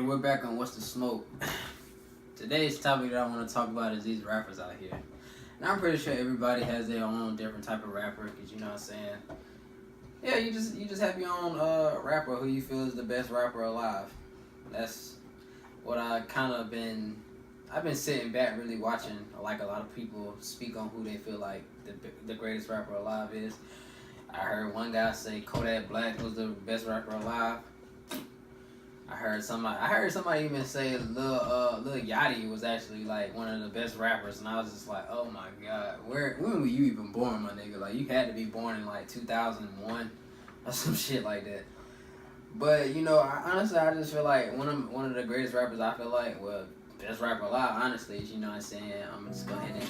And we're back on What's the Smoke. Today's topic that I want to talk about is these rappers out here. And I'm pretty sure everybody has their own different type of rapper, because you know what I'm saying? Yeah, you just have your own rapper who you feel is the best rapper alive. That's what I've been sitting back really watching, like a lot of people speak on who they feel like the greatest rapper alive is. I heard one guy say Kodak Black was the best rapper alive. I heard somebody even say Lil Yachty was actually like one of the best rappers, and I was just like, oh my god, when were you even born, my nigga? Like, you had to be born in like 2001 or some shit like that. But you know, honestly, I just feel like one of the greatest rappers. I feel like, well, best rapper alive, honestly, is, you know what I'm saying. I'm just go ahead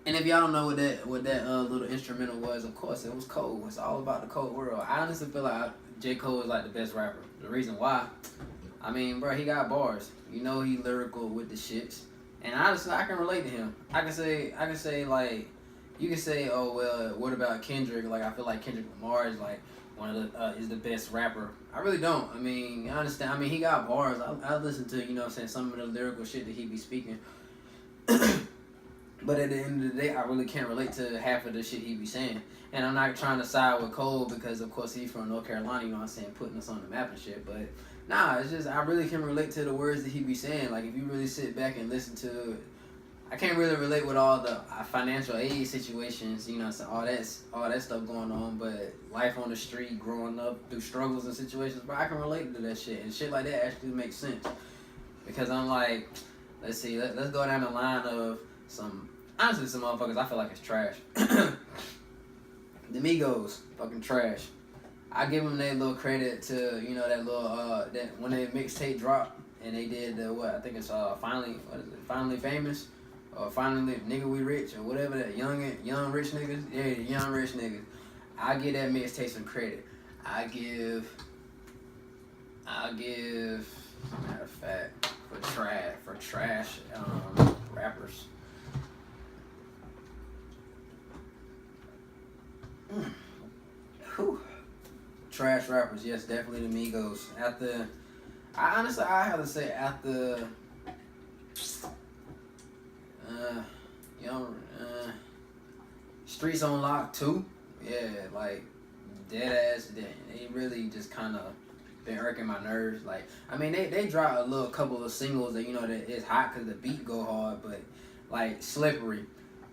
and if y'all don't know what that little instrumental was, of course it was Cole. It's all about the Cole world. I honestly feel like J. Cole is like the best rapper. The reason why, I mean, bro, he got bars. You know, he lyrical with the shits, and honestly, I can relate to him. I can say like, you can say, oh well, what about Kendrick? Like, I feel like Kendrick Lamar is like one of the is the best rapper. I really don't. I mean, I understand. I mean, he got bars. I listen to, you know what I'm saying, some of the lyrical shit that he be speaking. But at the end of the day, I really can't relate to half of the shit he be saying. And I'm not trying to side with Cole because, of course, he's from North Carolina, you know what I'm saying, putting us on the map and shit. But, nah, it's just, I really can relate to the words that he be saying. Like, if you really sit back and listen to it, I can't really relate with all the financial aid situations, you know, so all that stuff going on. But life on the street, growing up through struggles and situations, but I can relate to that shit. And shit like that actually makes sense. Because I'm like, let's see, let's go down the line of some motherfuckers I feel like it's trash. The Migos, fucking trash. I give them their little credit to, you know, that little, that when their mixtape dropped and they did the, what, I think it's Finally Famous, or Finally Nigga We Rich, or whatever, that young rich niggas. Yeah, the young rich niggas. I give that mixtape some credit. I'll give, matter of fact, for trash rappers. Whew. Trash rappers, yes, definitely the Migos. I have to say after, Streets on Lock 2, yeah, like, dead ass, they really just kind of been irking my nerves. Like, I mean, they dropped a little couple of singles that, you know, that it's hot because the beat go hard, but, like, Slippery.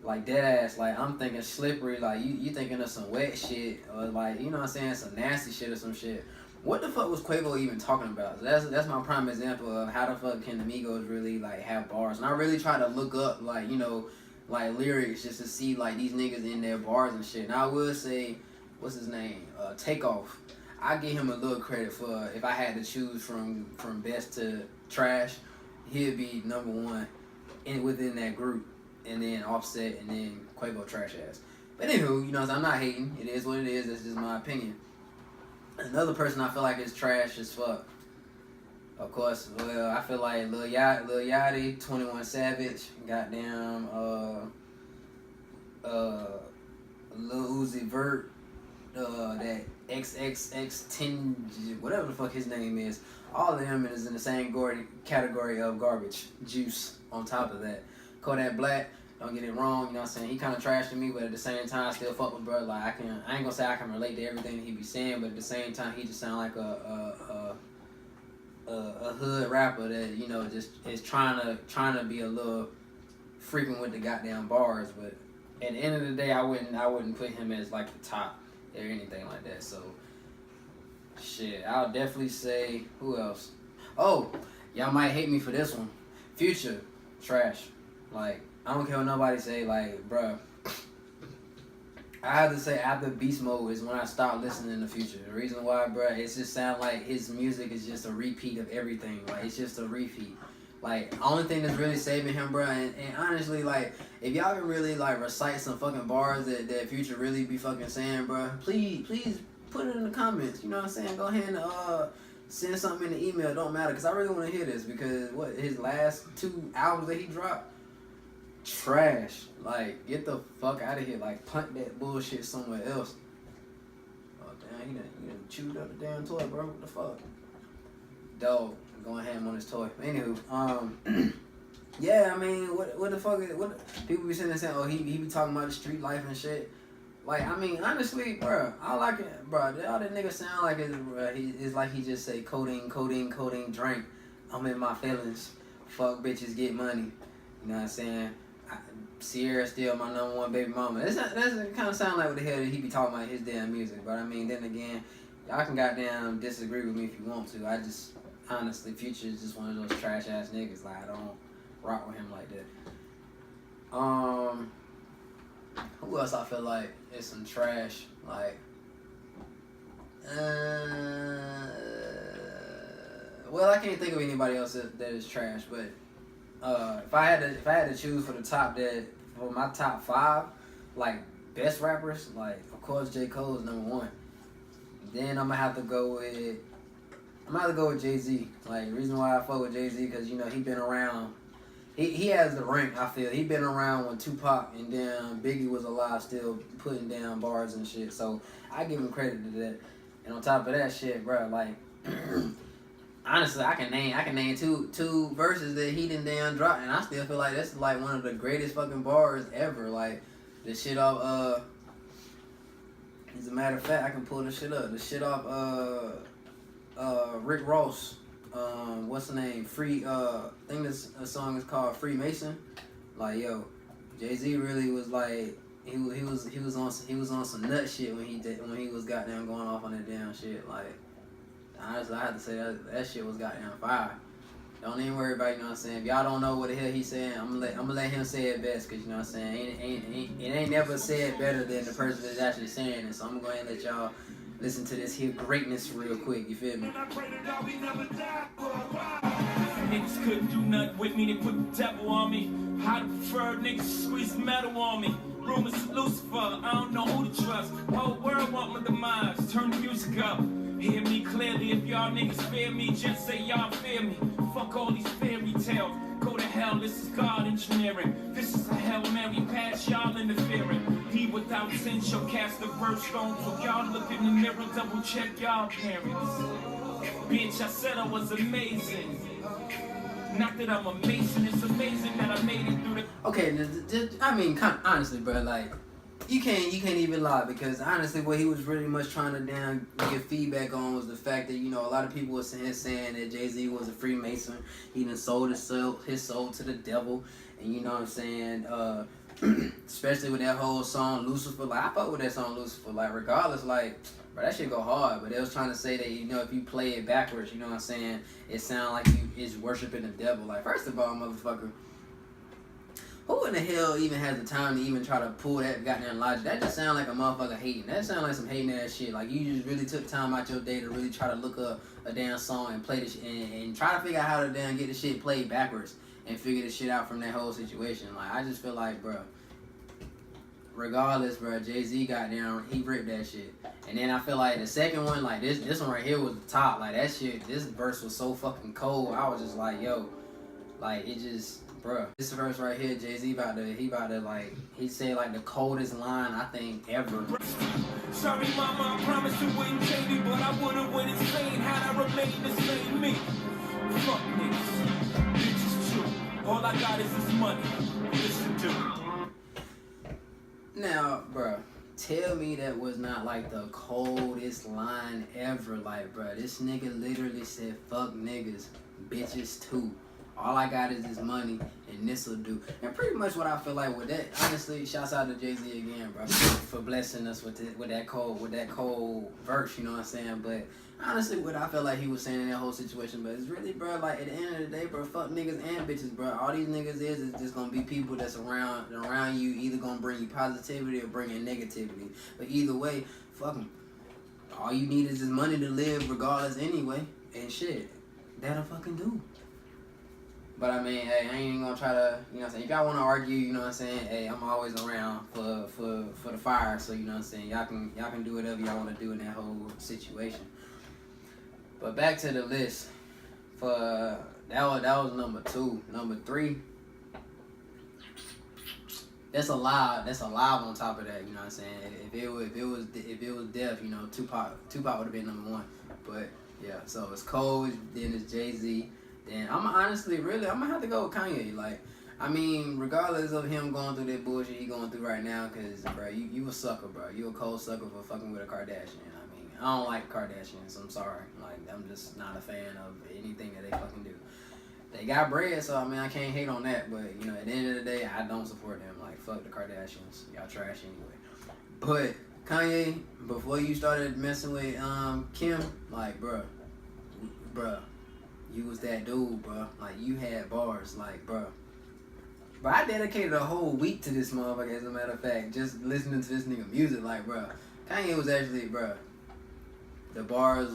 Like, dead ass, like, I'm thinking Slippery, like, you thinking of some wet shit, or, like, you know what I'm saying, some nasty shit or some shit. What the fuck was Quavo even talking about? So that's my prime example of how the fuck can the Migos really, like, have bars. And I really try to look up, like, you know, like, lyrics just to see, like, these niggas in their bars and shit. And I will say, what's his name? Takeoff. I give him a little credit for, if I had to choose from best to trash, he'd be number one within that group. And then Offset, and then Quavo trash ass. But anywho, you know, I'm not hating. It is what it is. That's just my opinion. Another person I feel like is trash as fuck. Of course, well, I feel like Lil Yachty, 21 Savage, goddamn, Lil Uzi Vert, that XXX10, whatever the fuck his name is. All of them is in the same category of garbage juice. On top of that, Kodak Black, don't get it wrong, you know what I'm saying, he kind of trash to me, but at the same time, I still fuck with bro. Like, I ain't gonna say I can relate to everything that he be saying, but at the same time, he just sound like a hood rapper that, you know, just is trying to be a little freaking with the goddamn bars. But at the end of the day, I wouldn't put him as like the top or anything like that. So shit, I'll definitely say, who else? Oh, y'all might hate me for this one. Future, trash. Like, I don't care what nobody say, like, bruh. I have to say, after Beast Mode is when I stopped listening to Future. The reason why, bruh, it just sounds like his music is just a repeat of everything. Like, it's just a repeat. Like, only thing that's really saving him, bruh, and honestly, like, if y'all can really, like, recite some fucking bars that Future really be fucking saying, bruh, please put it in the comments. You know what I'm saying? Go ahead and, send something in the email. Don't matter, because I really want to hear this, because, his last 2 albums that he dropped, trash. Like, get the fuck out of here. Like, punt that bullshit somewhere else. Oh, damn. he done chewed up the damn toy, bro. What the fuck? Dog going ham on his toy. Anywho, yeah, I mean, what the fuck is what people be sitting there saying? Oh, he be talking about the street life and shit. Like, I mean, honestly, bro, I like it, bro. All that nigga sound like it's like he just say codeine, drink. I'm in my feelings. Fuck bitches, get money. You know what I'm saying? Sierra still my #1 baby mama. That's kind of sound like what the hell he be talking about his damn music. But I mean, then again, y'all can goddamn disagree with me if you want to. I just honestly, Future is just one of those trash ass niggas. Like, I don't rock with him like that. Who else I feel like is some trash? Like, well, I can't think of anybody else that is trash. But if I had to choose for my top 5, like best rappers, like of course J. Cole is #1. Then I'm gonna have to go with Jay-Z. Like, the reason why I fuck with Jay-Z because he been around. He has the rank, I feel. He been around when Tupac and then Biggie was alive, still putting down bars and shit. So I give him credit to that. And on top of that shit, bro, like honestly, I can name two verses that he done damn dropped, and I still feel like that's like one of the greatest fucking bars ever. Like the shit off. As a matter of fact, I can pull the shit up. The shit off. Rick Ross. What's the name? I think this song is called Freemason. Like, yo, Jay-Z really was like he was on some nut shit when he was goddamn going off on that damn shit. Like, honestly, I have to say that shit was goddamn fire. Don't even worry about it, you know what I'm saying? If y'all don't know what the hell he's saying, I'm gonna let him say it best, cause you know what I'm saying? It ain't never said better than the person that's actually saying it. So I'm gonna go ahead and let y'all listen to this here greatness real quick, you feel me? Niggas couldn't do nothing with me, they put the devil on me. I'd prefer niggas squeeze metal on me. Rumors of Lucifer, I don't know who to trust. Whole world want my demise, turn the music up. Hear me clearly, if y'all niggas fear me, just say y'all fear me. Fuck all these fairy tales, go to hell, this is God engineering. This is a Hail Mary pass, y'all interfering. He without sin shall cast the first stone. So y'all look in the mirror, double check y'all parents. Bitch, I said I was amazing. Not that I'm a Mason, it's amazing that I made it through the... Okay, I mean, honestly, bro, like, you can't even lie, because honestly, what he was really much trying to damn get feedback on was the fact that, a lot of people were saying that Jay-Z was a Freemason. He done sold his soul to the devil, and you know what I'm saying, especially with that whole song Lucifer. Like, I fuck with that song Lucifer, like, regardless, like, bro, that shit go hard. But they was trying to say that, if you play it backwards, you know what I'm saying, it sound like you is worshiping the devil. Like, first of all, motherfucker, who in the hell even has the time to even try to pull that goddamn logic? That just sound like a motherfucker hating. That sound like some hating ass shit. Like, you just really took time out your day to really try to look up a damn song and play this and try to figure out how to damn get the shit played backwards and figure this shit out from that whole situation. Like, I just feel like, bro, regardless, bro, Jay-Z goddamn, he ripped that shit. And then I feel like the second one, like this one right here was the top. Like, that shit, this verse was so fucking cold. I was just like, yo, like, it just, bro. This verse right here, Jay-Z about to like, he said like the coldest line I think ever. Sorry, mama, I promised you wouldn't change me, but I would've went insane had I remained the same me. Fuck niggas, bitches too. All I got is this money. Listen to it. Now, bro, tell me that was not like the coldest line ever. Like, bro, this nigga literally said, fuck niggas, bitches too. All I got is this money, and this'll do. And pretty much what I feel like with that, honestly, shouts out to Jay-Z again, bro, for blessing us with that cold verse, you know what I'm saying? But honestly, what I feel like he was saying in that whole situation, but it's really, bro, like, at the end of the day, bro, fuck niggas and bitches, bro. All these niggas is just gonna be people that's around you, either gonna bring you positivity or bring you negativity. But either way, fuck them. All you need is this money to live regardless anyway, and shit, that'll fucking do. But I mean, hey, I ain't gonna try to, you know what I'm saying? If y'all wanna argue, you know what I'm saying? Hey, I'm always around for the fire, so you know what I'm saying? Y'all can do whatever y'all wanna do in that whole situation. But back to the list. That was number 2. Number 3. That's alive. That's alive on top of that. You know what I'm saying? If it was deaf, you know, Tupac would have been number one. But yeah, so it's Cole, then it's Jay-Z. Then I'm gonna have to go with Kanye. Like, I mean, regardless of him going through that bullshit he going through right now, cause bro, you a sucker, bro. You a cold sucker for fucking with a Kardashian. I mean, I don't like Kardashians. I'm sorry. Like, I'm just not a fan of anything that they fucking do. They got bread, so I mean I can't hate on that. But you know, at the end of the day, I don't support them. Like, fuck the Kardashians. Y'all trash anyway. But Kanye, before you started messing with Kim, like, bruh, you was that dude, bruh. Like, you had bars, like, bruh. But I dedicated a whole week to this motherfucker, as a matter of fact, just listening to this nigga music, like, bruh. Kanye was actually, bruh. The bars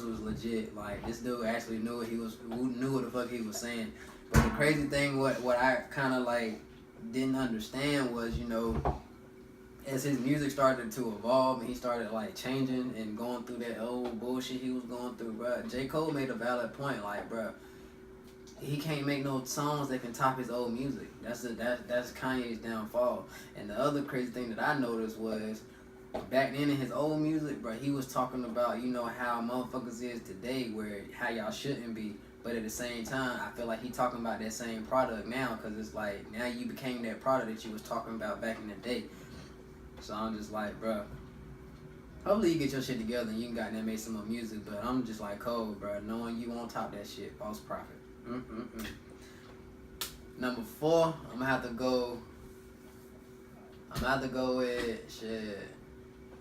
was legit. Like, this dude actually knew what the fuck he was saying. But the crazy thing, what I kind of like didn't understand was, you know, as his music started to evolve and he started like changing and going through that old bullshit he was going through, bro. J. Cole made a valid point, like, bro, he can't make no songs that can top his old music. That's Kanye's downfall. And the other crazy thing that I noticed was, back then in his old music, bro, he was talking about, you know, how motherfuckers is today, where how y'all shouldn't be. But at the same time, I feel like he talking about that same product now, because it's like, now you became that product that you was talking about back in the day. So I'm just like, bro, hopefully you get your shit together and you can goddamn make some more music. But I'm just like, Cole, bro, knowing you won't top that shit. False prophet. Number 4, I'm gonna have to go with shit.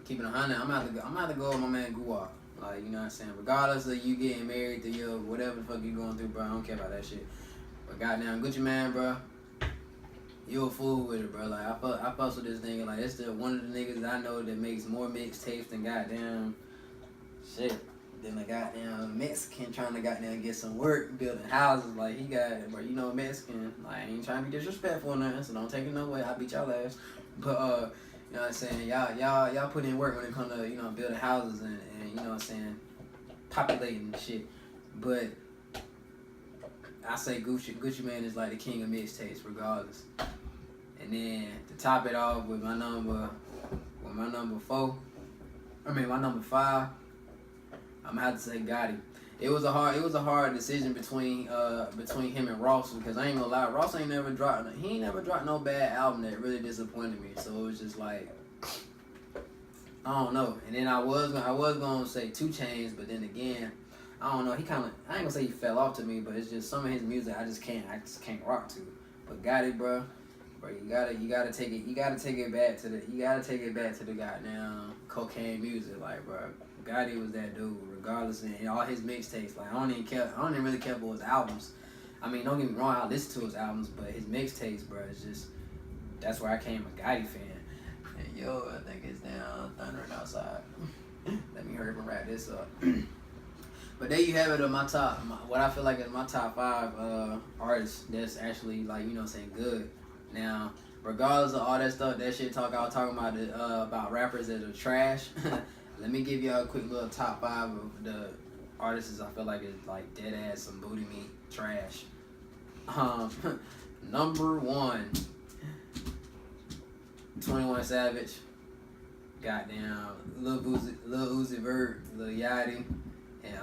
Keeping 100, I'm gonna have to go with my man Guwap. Like, you know what I'm saying? Regardless of you getting married to your whatever the fuck you going through, bro, I don't care about that shit. But goddamn, Gucci Man, bro, you a fool with it, bro. Like, I fuss with this nigga. Like, it's one of the niggas I know that makes more mixtapes than goddamn shit. Than a goddamn Mexican trying to goddamn get some work building houses. Like, he got, bro, you know, Mexican. Like, I ain't trying to be disrespectful or nothing, so don't take it no way. I'll beat y'all ass. But you know what I'm saying? Y'all put in work when it comes to, you know, building houses and you know what I'm saying, populating and shit. But I say Gucci Man is like the king of mixtapes, regardless. And then to top it off with my number 5, I'm gonna have to say Gotti. It was a hard decision between him and Ross, because I ain't gonna lie, Ross ain't never dropped no bad album that really disappointed me. So it was just like, I don't know. And then I was gonna say 2 Chainz, but then again, I don't know. He kind of, I ain't gonna say he fell off to me, but it's just some of his music I just can't rock to. But Gotti, bro, you gotta take it back to the goddamn cocaine music, like, bro. Gotti was that dude, regardless of all his mixtapes. Like, I don't even really care for his albums. I mean, don't get me wrong, I listen to his albums, but his mixtapes, bro, it's just, that's where I became a Gotti fan. And yo, I think it's down thundering outside. Let me hurry up and wrap this up. But there you have it on what I feel like is my top 5 artists that's actually, like, you know what I'm saying, good. Now, regardless of all that stuff, that shit I was talking about rappers that are trash. Let me give y'all a quick little top 5 of the artists I feel like is like dead ass some booty meat trash. Number 1, 21 Savage. Goddamn, Lil Uzi Vert, Lil Yachty, and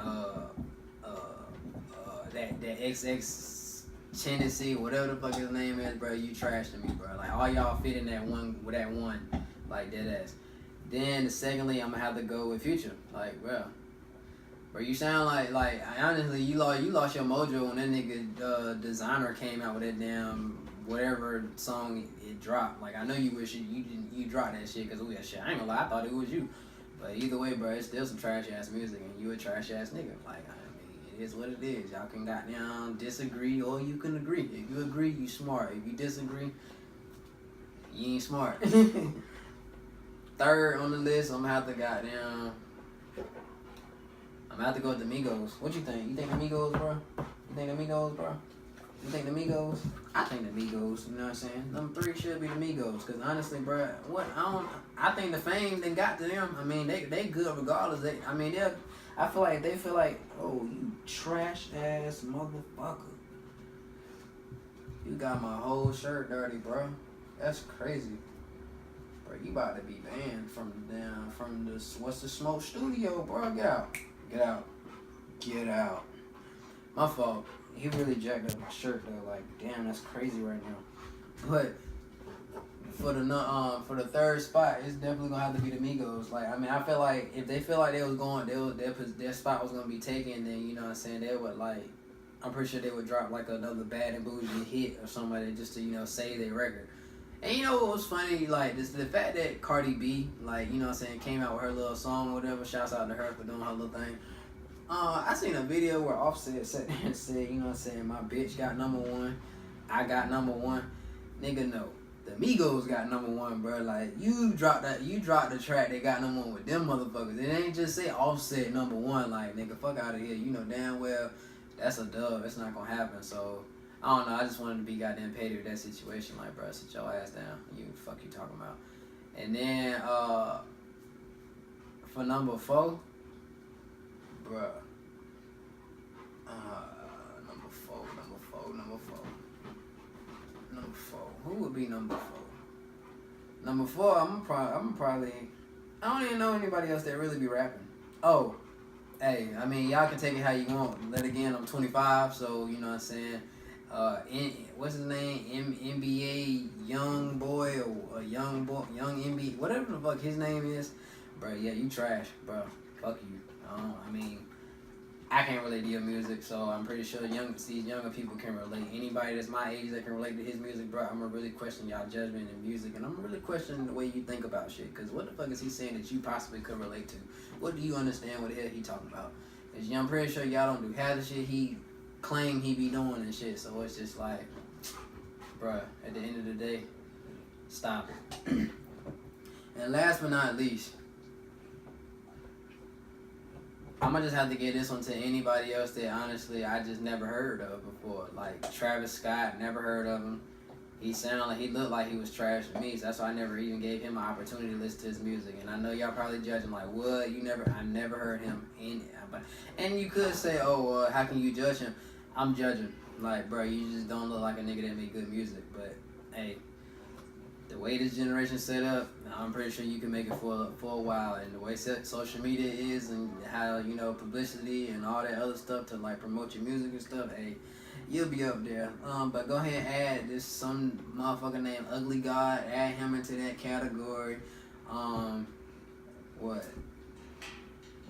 that XX Tennessee, whatever the fuck his name is, bro. You trash to me, bro. Like, all y'all fit in that one with that one, like, dead ass. Then, secondly, I'm gonna have to go with Future. Like, bro, you sound like honestly, you lost your mojo when that nigga Designer came out with that damn whatever song it dropped. Like, I know you wish you dropped that shit because we had shit. I ain't gonna lie, I thought it was you. But either way, bro, it's still some trash ass music, and you a trash ass nigga. Like, I mean, it is what it is. Y'all can goddamn disagree, or you can agree. If you agree, you smart. If you disagree, you ain't smart. Third on the list, I'm gonna have to go with the Migos. What you think? You think the Migos, bro? You think the Migos? I think the Migos, you know what I'm saying? Number 3 should be the Migos, because honestly, bro, I think the fame they got to them, I mean, they good regardless. I feel like they feel like, oh, you trash ass motherfucker. You got my whole shirt dirty, bro. That's crazy. Bro, you about to be banned from the What's the Smoke studio, bro. Get out. Get out. Get out. My fault. He really jacked up my shirt though. Like, damn, that's crazy right now. But for the third spot, it's definitely gonna have to be the Migos. Like, I mean, I feel like if they feel like they was going, their spot was gonna be taken, then you know what I'm saying, they would like, I'm pretty sure they would drop like another Bad and Bougie hit or somebody just to, you know, save their record. And you know what was funny? Like, the fact that Cardi B, like, you know what I'm saying, came out with her little song or whatever, shouts out to her for doing her little thing. I seen a video where Offset sat there and said, you know what I'm saying, my bitch got #1, I got #1. Nigga, no. The Migos got #1, bro. Like, you dropped the track that got #1 with them motherfuckers. It ain't just say Offset #1. Like, nigga, fuck out of here. You know damn well that's a dub. It's not gonna happen. So, I don't know. I just wanted to be goddamn petty with that situation. Like, bro, sit your ass down. You fuck you talking about. And then, for number 4, bruh. Number four. Who would be number 4? Number 4, I'm probably. I don't even know anybody else that really be rapping. Oh, hey, I mean, y'all can take it how you want. Then again, I'm 25, so you know what I'm saying. What's his name? NBA young boy or young NBA, whatever the fuck his name is, bro. Yeah, you trash, bro. Fuck you. I mean, I can't relate to your music, so I'm pretty sure these younger people can relate. Anybody that's my age that can relate to his music, bro, I'm gonna really question y'all judgment in music, and I'm gonna really question the way you think about shit. Cause what the fuck is he saying that you possibly could relate to? What do you understand? What the hell he talking about? Cause I'm pretty sure y'all don't do half the shit he claim he be doing and shit. So it's just like, bruh, at the end of the day, stop it. And last but not least, I'm gonna just have to get this one to anybody else that honestly I just never heard of before. Like Travis Scott, never heard of him. He looked like he was trash to me, so that's why I never even gave him an opportunity to listen to his music. And I know y'all probably judge him like, what? I never heard him. And you could say, oh, how can you judge him? I'm judging. Like, bro, you just don't look like a nigga that make good music. But hey, the way this generation set up, I'm pretty sure you can make it for a while. And the way social media is, and how, you know, publicity and all that other stuff to like promote your music and stuff, hey, you'll be up there. But go ahead and add this some motherfucker named Ugly God. Add him into that category. What?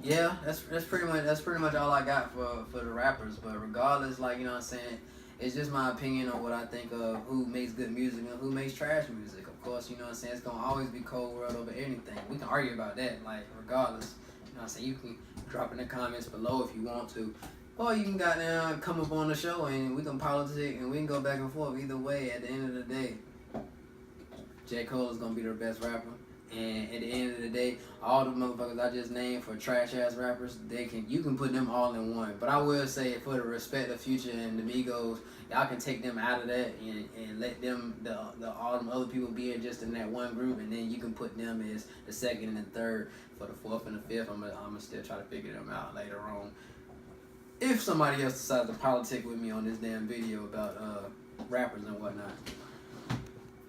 Yeah, that's pretty much all I got for the rappers. But regardless, like, you know what I'm saying, it's just my opinion on what I think of who makes good music and who makes trash music. Of course, you know what I'm saying, it's gonna always be Cold World over anything. We can argue about that, like, regardless. You know what I'm saying, you can drop in the comments below if you want to. Or you can goddamn come up on the show and we can politic and we can go back and forth. Either way, at the end of the day, J. Cole is gonna be the best rapper. And at the end of the day, all the motherfuckers I just named for trash ass rappers, you can put them all in one. But I will say, for the respect of Future and the Migos, y'all can take them out of that and let them all them other people be just in that one group, and then you can put them as the second and third. For the fourth and the fifth, I'm gonna still try to figure them out later on. If somebody else decides to politic with me on this damn video about rappers and whatnot.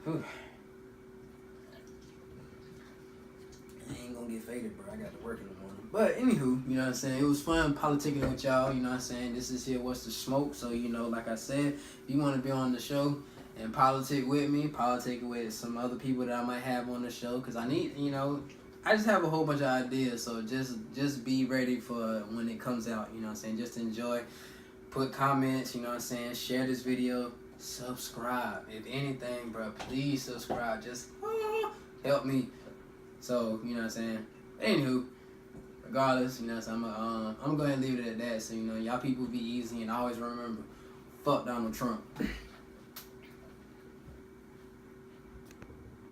Whew. I ain't gonna get faded, bro. I got to work in the morning. But anywho, you know what I'm saying? It was fun politicking with y'all. You know what I'm saying? This is here, What's the Smoke? So, you know, like I said, if you want to be on the show and politic with me, politic with some other people that I might have on the show, because I need, you know, I just have a whole bunch of ideas. So just be ready for when it comes out. You know what I'm saying? Just enjoy. Put comments. You know what I'm saying? Share this video. Subscribe. If anything, bro, please subscribe. Just help me. So, you know what I'm saying? Anywho, regardless, you know what I'm saying, I'm gonna go ahead and leave it at that. So, you know, y'all people be easy, and always remember, fuck Donald Trump.